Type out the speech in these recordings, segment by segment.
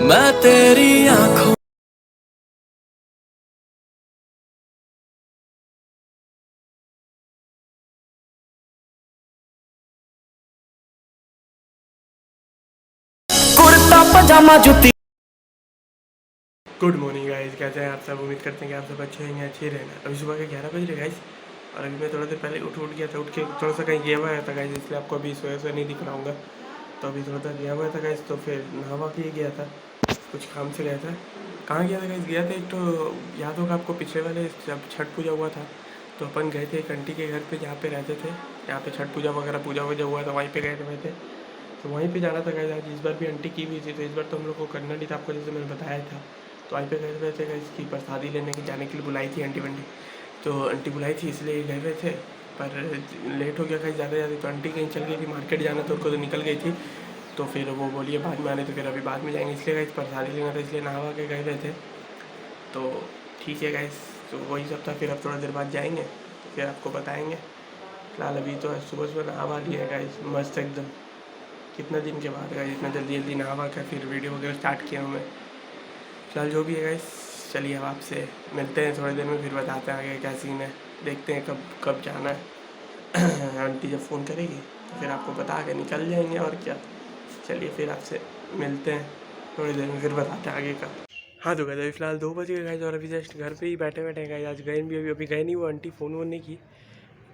मैं तेरी आंखों कुर्ता पजामा जूती। गुड मॉर्निंग गाइस, कैसे हैं आप सब। उम्मीद करते हैं कि आप सब अच्छे होंगे, अच्छे रहना। अभी सुबह के 11 बज रहे गाइस, और अभी मैं थोड़ा देर पहले उठ गया था। उठ के थोड़ा सा कहीं गया हुआ था गाइस, इसलिए आपको अभी सोया नहीं दिख रहा हूँगा। तो अभी थोड़ा सा गया हुआ था गाइस, तो फिर नहावा के गया था, कुछ काम से गया था। कहाँ गया था गाइस? गया था एक तो, याद होगा आपको, पिछले वाले जब छठ पूजा हुआ था तो अपन गए थे एक आंटी के घर पे, जहाँ पे रहते थे। यहाँ पे छठ पूजा वगैरह पूजा वूजा हुआ था, वहीं पे गए थे। तो वहीं पे जाना था गाइस आज। इस बार भी आंटी की हुई थी, तो इस बार तो हम लोग को करना नहीं था, आपको जैसे मैंने बताया था। तो वहीं पे गए हुए थे गाइस, की प्रसादी लेने के जाने के लिए बुलाई थी आंटी बंटी। तो आंटी बुलाई थी इसलिए गए हुए थे, पर लेट हो गया गाइस ज़्यादा। तो आंटी कहीं चल गई थी, मार्केट जाना था उनको, तो निकल गई थी। तो फिर वो बोलिए बाद में आने, तो फिर अभी बाद में जाएंगे, इसलिए गाइस प्रसादी लेना था, इसलिए नहा के गए हुए थे। तो ठीक है गाइस, तो वही सब था। फिर अब थोड़ा देर बाद जाएंगे, तो फिर आपको बताएंगे। फिलहाल अभी तो सुबह सुबह नहा लिया है गाइस, मस्त एकदम। कितना दिन के बाद गाइस इतना जल्दी जल्दी नहा कर फिर वीडियो वगैरह स्टार्ट किया हूँ मैं। फिलहाल जो भी है गाइस, चलिए अब आपसे मिलते हैं थोड़ी देर में, फिर बताते हैं आगे क्या सीन है। देखते हैं कब कब जाना है। आंटी जब फ़ोन करेगी तो फिर आपको बता के निकल जाएंगे, और क्या। चलिए फिर आपसे मिलते हैं थोड़ी देर में, फिर बताते हैं आगे का। हाँ तो कहते अभी फिलहाल 2 बज गए गाइस, और अभी जस्ट घर पे ही बैठे बैठे गाइस। आज गए भी, अभी गए नहीं वो आंटी, फ़ोन वोन नहीं की।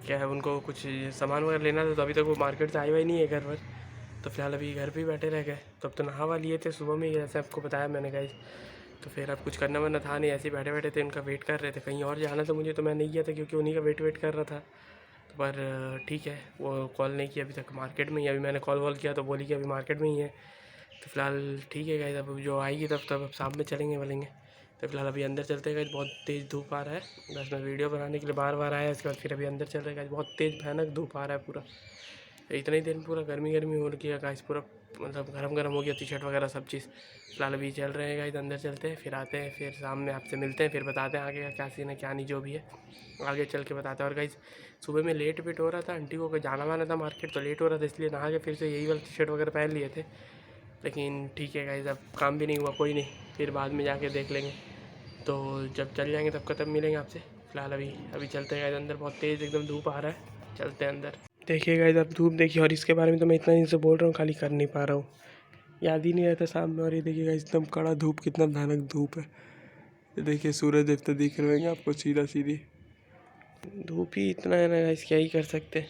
क्या है, उनको कुछ सामान वगैरह लेना था, तो अभी तक वो मार्केट से आए हुए नहीं है घर पर। तो फिलहाल अभी घर पे ही बैठे रह गए। तो अब तो नहावा लिए थे सुबह में ही, जैसे आपको बताया मैंने गाइस। तो फिर अब कुछ करना वरना था नहीं, ऐसे ही बैठे बैठे थे, उनका वेट कर रहे थे। कहीं और जाना था मुझे, तो मैं नहीं गया था क्योंकि उन्हीं का वेट कर रहा था। तो पर ठीक है, वो कॉल नहीं किया अभी तक, मार्केट में ही। अभी मैंने कॉल वॉल किया तो बोली कि अभी मार्केट में ही है। तो फिलहाल ठीक है गाइस, अब जो आएगी तब अब शाम में चलेंगे बोलेंगे। तो फिलहाल अभी अंदर चलते हैं गाइस, बहुत तेज़ धूप आ रहा है। बस मैं वीडियो बनाने के लिए बार बार आया, इसके बाद फिर अभी अंदर चल रहे हैं गाइस। बहुत तेज़ भयानक धूप आ रहा है पूरा। इतने ही दिन पूरा गर्मी गर्मी हो रही है गाइस, पूरा मतलब गरम गरम हो गया, टी शर्ट वगैरह सब चीज़। फिलहाल अभी चल रहे हैं गाइस, अंदर चलते हैं, फिर आते हैं, फिर शाम में आपसे मिलते हैं, फिर बताते हैं आगे का क्या सीन है क्या नहीं, जो भी है आगे चल के बताते हैं। और गाइस सुबह में लेट वेट हो रहा था, आंटी को जाना वाना था मार्केट, तो लेट हो रहा था, इसलिए नहा के फिर से यही वाला टी शर्ट वगैरह पहन लिए थे। लेकिन ठीक है गाइस, अब काम भी नहीं हुआ, कोई नहीं, फिर बाद में जाके देख लेंगे। तो जब चल जाएंगे तब तब मिलेंगे आपसे। फिलहाल अभी अभी चलते हैं गाइस अंदर, बहुत तेज़ एकदम धूप आ रहा है, चलते हैं अंदर। देखिए गाइस, अब धूप देखिए, और इसके बारे में तो मैं इतना दिन से बोल रहा हूँ, खाली कर नहीं पा रहा हूँ, याद ही नहीं रहता सामने। और ये देखिए गाइस, एकदम कड़ा धूप, कितना भयानक धूप है। ये देखिए सूरज देवता दिख रहे होंगे आपको, सीधा सीधी धूप ही इतना है ना गाइस, क्या ही कर सकते हैं।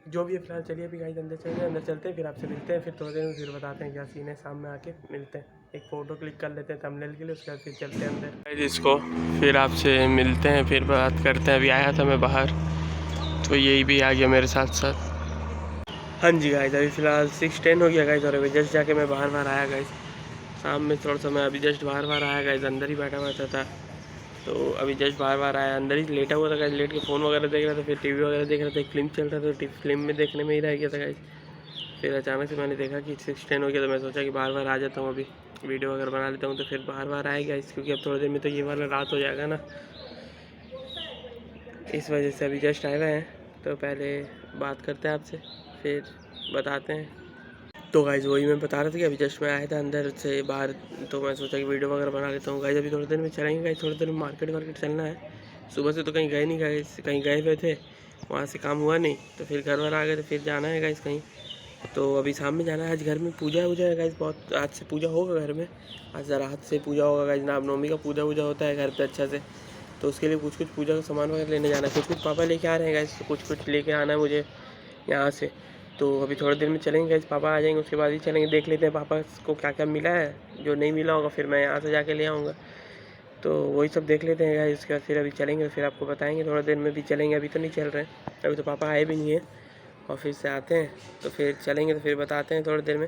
जो भी है फिलहाल चलिए अभी गाइस अंदर चलते हैं, फिर आपसे मिलते हैं, फिर थोड़ी देर में फिर बताते हैं क्या सीन है। शाम में आके मिलते हैं, एक फ़ोटो क्लिक कर लेते हैं थंबनेल के लिए, उसके बाद फिर चलते हैं अंदर गाइस। इसको फिर आपसे मिलते हैं, फिर बात करते हैं। अभी आया था मैं बाहर, तो यही भी आ गया मेरे साथ साथ। हाँ जी गाइस, अभी फ़िलहाल 6:10 हो गया गाइस, और अभी जस्ट जाके मैं बाहर आया गाइस। शाम में थोड़ा सा मैं अभी जस्ट बाहर आया गाइस, अंदर ही बैठा हुआ था। तो अभी जस्ट बाहर आया, अंदर ही लेटा हुआ था गाइस, लेट के फ़ोन वगैरह देख रहा था, फिर टीवी वगैरह देख रहा था, एक फिल्म चल रहा था, तो फिल्म में देखने में ही रह गया था गाइस। फिर अचानक से मैंने देखा कि 6:10 हो गया, तो मैं सोचा कि बाहर आ जाता हूँ, अभी वीडियो वगैरह बना लेता हूँ। तो फिर बाहर आया गाइस, क्योंकि अब थोड़ी देर में तो ये वाला रात हो जाएगा ना, इस वजह से अभी जस्ट आए हुए हैं। तो पहले बात करते हैं आपसे, फिर बताते हैं। तो गाइज़ वही मैं बता रहा था कि अभी जस्ट मैं आया था अंदर से बाहर, तो मैं सोचा कि वीडियो वगैरह बना लेता हूँ गाइज़। अभी थोड़ी देर में चलेंगे गाइज़, थोड़ी देर में मार्केट वार्केट चलना है। सुबह से तो कहीं गए नहीं गाइज़, कहीं गए हुए थे, वहाँ से काम हुआ नहीं, तो फिर घर वर आ गए, तो फिर जाना है गाइज़ कहीं। तो अभी शाम में जाना है, आज घर में पूजा वूजा है गाइज़, बहुत आज से पूजा होगा घर में। आज रात से पूजा होगा गाइज़, रामनवमी का पूजा वूजा होता है घर पर अच्छा से। तो उसके लिए कुछ कुछ पूजा का सामान वगैरह लेने जाना है, कुछ कुछ पापा लेके आ रहे हैं गाइज़, तो कुछ कुछ लेके आना है मुझे यहाँ से। तो अभी थोड़ी देर में चलेंगे गाइस, पापा आ जाएंगे उसके बाद ही चलेंगे। देख लेते हैं पापा को क्या क्या मिला है, जो नहीं मिला होगा फिर मैं यहाँ से जाके ले आऊँगा। तो वही सब देख लेते हैं गाइस, उसके बाद फिर अभी चलेंगे, फिर आपको बताएंगे। थोड़ी देर में भी चलेंगे, अभी तो नहीं चल रहे हैं, अभी तो पापा आए भी नहीं हैं, ऑफिस से आते हैं तो फिर चलेंगे, तो फिर बताते हैं थोड़ी देर में।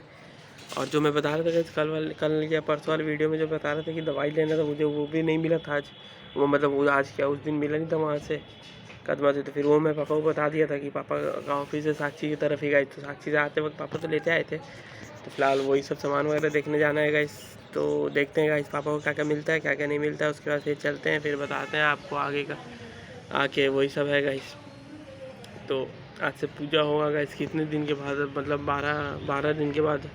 और जो मैं बता रहा था गाइस, कल या परसों वाली वीडियो में जो बता रहा था कि दवाई लेना था मुझे, वो भी नहीं मिला था आज। वो मतलब वो आज क्या उस दिन मिला नहीं था वहाँ से कदमा से, तो फिर वो मैं पापा को बता दिया था कि पापा का ऑफिस से साक्षी की तरफ ही गए, तो साक्षी से आते वक्त पापा तो लेते आए थे। तो फिलहाल वही सब सामान वगैरह देखने जाना है गाइस। तो देखते हैं गाइस पापा को क्या क्या मिलता है क्या क्या नहीं मिलता है, उसके बाद फिर चलते हैं, फिर बताते हैं आपको आगे का आके। वही सब है गाइस। तो आज से पूजा होगा गाइस, कितने दिन के बाद, मतलब 12 दिन के बाद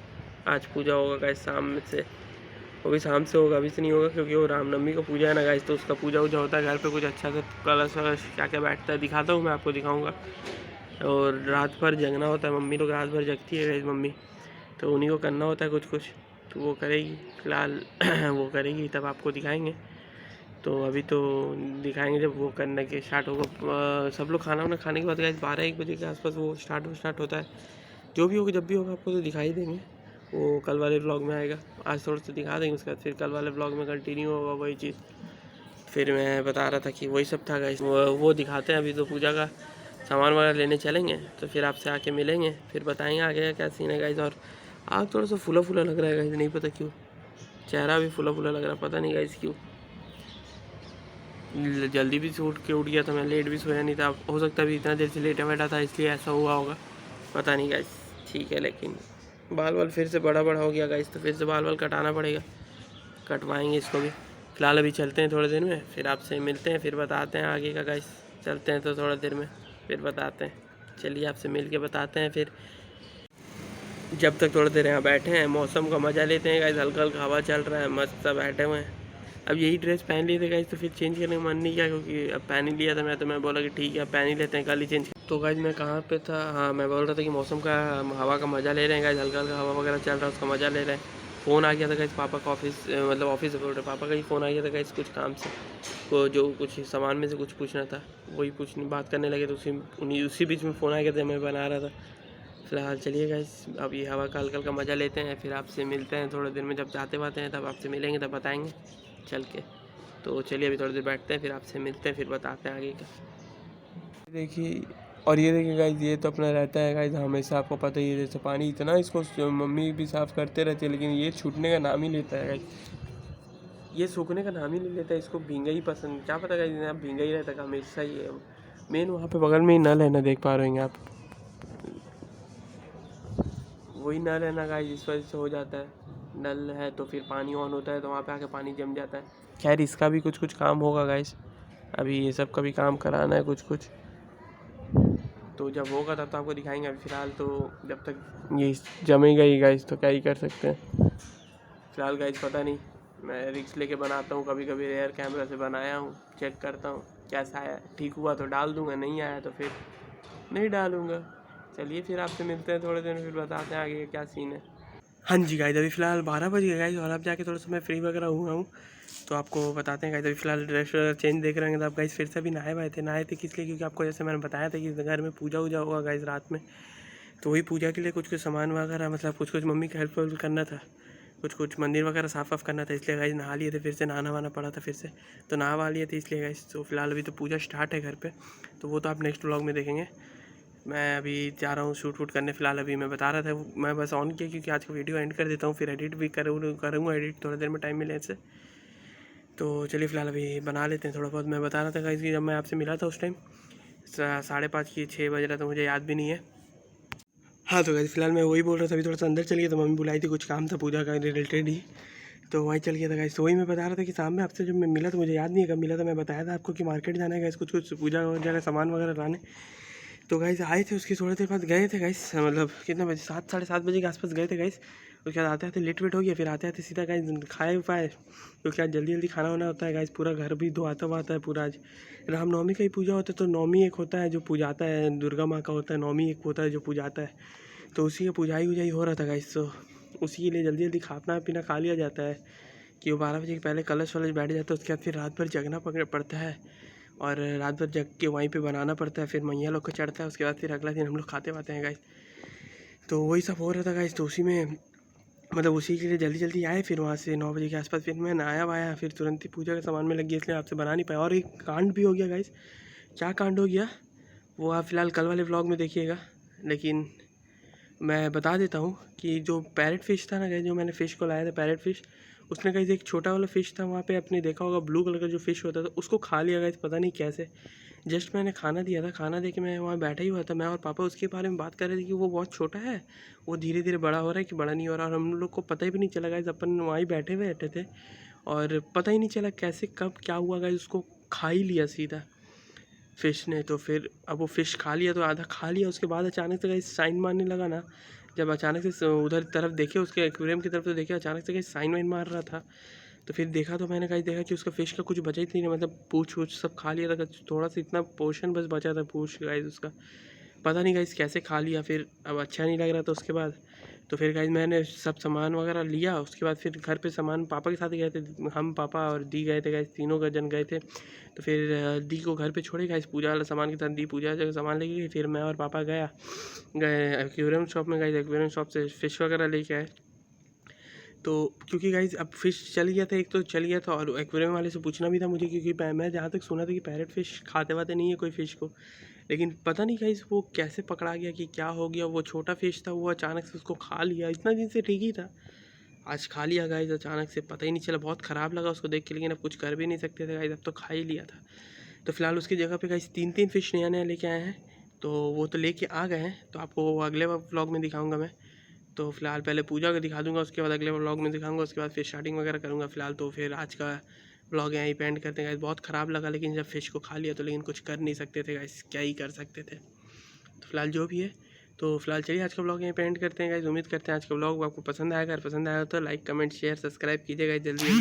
आज पूजा होगा गाइस शाम में से, वो भी शाम से होगा, अभी से नहीं होगा क्योंकि वो रामनवमी को पूजा है ना गाइस, तो उसका पूजा वूजा होता है घर पे कुछ अच्छा से, कलश वलश क्या क्या बैठता है दिखाता हूँ मैं आपको, दिखाऊँगा। और रात भर जगना होता है, मम्मी लोग रात भर जगती है गाइस मम्मी, तो उन्हीं को करना होता है कुछ कुछ, तो वो करेगी फिलहाल वो करेगी तब आपको दिखाएंगे। तो अभी तो दिखाएंगे जब वो करने के स्टार्ट होगा, सब लोग खाना वाना खाने के बाद गाइस 12-1 बजे के आसपास वो स्टार्ट होता है। जो भी होगा जब भी होगा आपको तो दिखाई देंगे, वो कल वाले ब्लॉग में आएगा। आज थोड़ा सा दिखा देंगे, उसके बाद फिर कल वाले ब्लॉग में कंटिन्यू होगा वही चीज़। फिर मैं बता रहा था कि वही सब था गाइस, वो दिखाते हैं। अभी तो पूजा का सामान वगैरह लेने चलेंगे, तो फिर आपसे आके मिलेंगे, फिर बताएंगे आगे का क्या सीन है गाइस। और आप थोड़ा सा फूला फूला लग रहा है गाइस, नहीं पता क्यों, चेहरा भी फूला फूला लग रहा है, पता नहीं गाइस क्यों। जल्दी भी से उठ के उठ गया था मैं, लेट भी सोया नहीं था, हो सकता है अभी इतना देर से लेटा बैठा था इसलिए ऐसा हुआ होगा, पता नहीं गाइस। ठीक है, लेकिन बाल वाल फिर से बड़ा बड़ा हो गया गाइस, तो फिर से बाल वाल कटाना पड़ेगा, कटवाएंगे इसको भी। फिलहाल अभी चलते हैं थोड़ी देर में, फिर आपसे मिलते हैं, फिर बताते हैं आगे का गाइस। चलते हैं तो थोड़ा देर में फिर बताते हैं, चलिए आपसे मिल के बताते हैं फिर। जब तक थोड़ी देर यहाँ बैठे हैं, मौसम का मज़ा लेते हैं गाइस, हल्का हल्का हवा चल रहा है, मस्त सा बैठे हुए हैं। अब यही ड्रेस पहन लिए थे गाइस, तो फिर चेंज करने का मन नहीं किया क्योंकि अब पहन ही लिया था मैं, तो मैं बोला कि ठीक है अब पहन ही लेते हैं, कल ही चेंज। तो गाइस मैं कहाँ पे था, हाँ मैं बोल रहा था कि मौसम का हवा का मज़ा ले रहे हैं गाइस, हल्का हल्का हवा वगैरह चल रहा है, उसका मज़ा ले रहे हैं। फ़ोन आ गया था गाइस पापा का, ऑफिस मतलब ऑफिस से बोल रहे, पापा का ही फ़ोन आ गया था गाइस कुछ काम से, को जो कुछ सामान में से कुछ पूछना था, वही पूछने बात करने लगे, तो उसी बीच में फ़ोन आ गया था, मैं बना रहा था। फिलहाल चलिए गाइस, अब ये हवा का हल्का का मज़ा लेते हैं, फिर आपसे मिलते हैं थोड़ी देर में, जब जाते वाते हैं तब आपसे मिलेंगे, तब बताएंगे चल के। तो चलिए अभी थोड़ी देर बैठते हैं, फिर आपसे मिलते हैं, फिर बताते हैं आगे का। देखिए, और ये देखिए गाइस, ये तो अपना रहता है गाइस हमेशा, आपको पता ही है, जैसे पानी इतना इसको मम्मी भी साफ़ करते रहती है, लेकिन ये छूटने का नाम ही लेता है गाइस, ये सूखने का नाम ही नहीं लेता है, इसको भींगा ही पसंद, क्या पता गाइस आप भींगा ही रहता है हमेशा ही है। मेन वहाँ पे बगल में ही नल है ना, देख पा रहे हैं आप, वही नल है ना गाइस, इस वजह से हो जाता है। नल है तो फिर पानी ऑन होता है तो वहाँ पे आके पानी जम जाता है। खैर इसका भी कुछ कुछ काम होगा गाइस, अभी ये सब का भी काम कराना है कुछ कुछ, तो जब होगा तब तो आपको दिखाएंगे। अभी फ़िलहाल तो जब तक ये जमेगा ही गाइस, तो क्या ही कर सकते हैं। फ़िलहाल गाइस पता नहीं, मैं रिक्स लेके बनाता हूँ, कभी कभी रेयर कैमरा से बनाया हूँ, चेक करता हूँ कैसा आया, ठीक हुआ तो डाल दूँगा, नहीं आया तो फिर नहीं डालूँगा। चलिए फिर आपसे मिलते हैं थोड़े दिन, फिर बताते हैं आगे क्या सीन है। हाँ जी गाइस, अभी फ़िलहाल 12 बज गए गाइस, और अब जाके थोड़ा सा मैं फ्री वगैरह हुआ हूँ, तो आपको बताते हैं गाइस। अभी फ़िलहाल ड्रेस चेंज देख रहे हैं, तो आप गाइस फिर से भी नहाए थे किस लिए, क्योंकि आपको जैसे मैंने बताया था कि घर में पूजा वूजा होगा गाइस रात में, तो वही पूजा के लिए कुछ कुछ सामान वगैरह, मतलब कुछ कुछ मम्मी का हेल्प करना था, कुछ कुछ मंदिर वगैरह साफ़ वाफ़ करना था, इसलिए गाइस नहा लिए थे, फिर से नहाना वाना पड़ा था फिर से, तो नहा लिए थे इसलिए गाइस। तो फिलहाल अभी तो पूजा स्टार्ट है घर पे, तो वो तो आप नेक्स्ट व्लॉग में देखेंगे। मैं अभी जा रहा हूँ शूट वूट करने, फ़िलहाल अभी मैं बता रहा था मैं बस ऑन किया क्योंकि आज का वीडियो एंड कर देता हूँ, फिर एडिट भी करूँगा एडिट थोड़ी देर में टाइम मिले इससे। तो चलिए फ़िलहाल अभी बना लेते हैं थोड़ा बहुत। मैं बता रहा था गाइस कि जब मैं आपसे मिला था उस टाइम 5:30 की 6 बज रहा था, मुझे याद भी नहीं है। हाँ तो गाइस फ़िलहाल मैं वही बोल रहा था, अभी थोड़ा सा अंदर चल गया, तो मम्मी बुलाई थी, कुछ काम था पूजा का रिलेटेड ही, तो वहीं चल गया था गाइस। तो वही मैं बता रहा था कि शाम में आपसे जब मैं मिला तो मुझे याद नहीं है कब मिला था, मैं बताया था आपको कि मार्केट जाना है गाइस, कुछ कुछ पूजा वगैरह सामान वगैरह लाने। तो गाइस आए थे, उसकी थोड़ी देर बाद गए थे गाइस, मतलब कितने बजे, 7-7:30 बजे के आसपास गए थे गाइस। उसके बाद आते आते लेट वेट हो गया, फिर आते आते सीधा गाइस खाए पाए, क्योंकि आज जल्दी जल्दी खाना वाना होता है गाइस, पूरा घर भी धोआता हुआ है पूरा। आज रामनवमी का ही पूजा होता है, तो नवमी एक होता है जो पूजाता है, दुर्गा माँ का होता है, नवमी एक होता है जो पूजाता है, तो उसी का पूजाई वुजाई हो रहा था गाइस, तो उसी के लिए जल्दी जल्दी खाना पीना खा लिया जाता है कि वो 12 बजे के पहले कलश वलश बैठ जाता है। उसके बाद फिर रात भर जगना पड़ता है, और रात भर जग के वहीं पे बनाना पड़ता है, फिर मैया लोग को चढ़ता है, उसके बाद फिर अगला दिन हम लोग खाते वाते हैं गाइस। तो वही सब हो रहा था गाइस, तो उसी में मतलब उसी के लिए जल्दी जल्दी आए, फिर वहाँ से 9 बजे के आसपास फिर मैं नहाया वाया, फिर तुरंत ही पूजा के सामान में लग गया, इसलिए आपसे बना नहीं पाया। और एक कांड भी हो गया गाइस, क्या कांड हो गया वो आप फ़िलहाल कल वाले व्लॉग में देखिएगा, लेकिन मैं बता देता हूँ कि जो पैरेट फ़िश था ना गाइस, जो मैंने फ़िश को लाया था पैरेट फ़िश, उसने गाइस एक छोटा वाला फ़िश था वहाँ पे, आपने देखा होगा ब्लू कलर का जो फ़िश होता था, उसको खा लिया गाइस, पता नहीं कैसे। जस्ट मैंने खाना दिया था, खाना दे के मैं वहाँ बैठा ही हुआ था, मैं और पापा उसके बारे में बात कर रहे थे कि वो बहुत छोटा है, वो धीरे धीरे बड़ा हो रहा है कि बड़ा नहीं हो रहा, और हम लोग को पता भी नहीं चला गाइस, अपन वहाँ ही बैठे थे, और पता ही नहीं चला कैसे कब क्या हुआ गाइस, उसको खा ही लिया सीधा फ़िश ने। तो फिर अब वो फ़िश खा लिया तो आधा खा लिया, उसके बाद अचानक से गाइस साइन मारने लगा ना, जब अचानक से उधर तरफ देखे, उसके एक्वेरियम की तरफ तो देखे, अचानक से कहीं साइन वाइन मार रहा था। तो फिर देखा तो मैंने कहीं देखा कि उसका फिश का कुछ बचा ही नहीं, मतलब पूछ वूछ सब खा लिया था, थोड़ा सा इतना पोर्शन बस बचा था पूछ गाइस उसका, पता नहीं गाइस कैसे खा लिया। फिर अब अच्छा नहीं लग रहा था उसके बाद। तो फिर गाइस मैंने सब सामान वगैरह लिया, उसके बाद फिर घर पे सामान पापा के साथ गए थे, हम पापा और दी गए थे गाइस, तीनों का जन गए थे। तो फिर दी को घर पे छोड़े गाइस पूजा वाला सामान के साथ, दी पूजा जगह सामान लेके गई। फिर मैं और पापा गए एक्वेरियम शॉप में, गाइस एक्वेरियम शॉप से फ़िश वगैरह लेके आए। तो क्योंकि गाइस अब फ़िश चल गया था, एक तो चल गया था, और एक्वेरियम वाले से पूछना भी था मुझे, क्योंकि मैं जहाँ तक सुना था कि पैरेट फ़िश खाते वाते नहीं है कोई फ़िश को। लेकिन पता नहीं गाइस वो कैसे पकड़ा गया, कि क्या हो गया, वो छोटा फ़िश था, वो अचानक से उसको खा लिया। इतना दिन से ठीक ही था, आज खा लिया गाइस अचानक से, पता ही नहीं चला। बहुत ख़राब लगा उसको देख के, लेकिन अब कुछ कर भी नहीं सकते थे गाइस, अब तो खा ही लिया था। तो फिलहाल उसकी जगह पे गाइस 3 फ़िश नया नया लेके आए हैं, तो वो तो लेके आ गए हैं, तो आपको वो अगले व्लॉग में दिखाऊंगा मैं। तो फिलहाल पहले पूजा को दिखा दूंगा, उसके बाद अगले व्लॉग में दिखाऊंगा, उसके बाद फिर स्टार्टिंग वगैरह करूँगा। फिलहाल तो फिर आज का व्लॉग यहीं पे एंड करते हैं गाइस। बहुत ख़राब लगा, लेकिन जब फ़िश को खा लिया तो, लेकिन कुछ कर नहीं सकते थे गाइस, क्या ही कर सकते थे। तो फिलहाल जो भी है, तो फिलहाल चलिए आज का व्लॉग यहीं पे एंड करते हैं गाइस। उम्मीद करते हैं आज का व्लॉग आपको पसंद आएगा, अगर पसंद आया तो लाइक कमेंट शेयर सब्सक्राइब कीजिएगा। जल्दी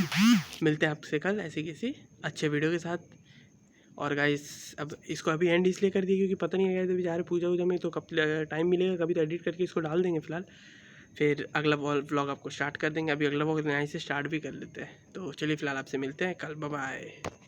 मिलते हैं आपसे कल ऐसे किसी अच्छे वीडियो के साथ। और गाइस अब इसको अभी एंड इसलिए कर दिया क्योंकि पता नहीं है गाइस, अभी जा रहे पूजा वूजा में, तो कब टाइम मिलेगा कभी तो एडिट करके इसको डाल देंगे फिलहाल। फिर अगला व्लॉग आपको स्टार्ट कर देंगे, अभी अगला व्लॉग यहाँ से स्टार्ट भी कर लेते हैं। तो चलिए फिलहाल आपसे मिलते हैं कल, बाय बाय।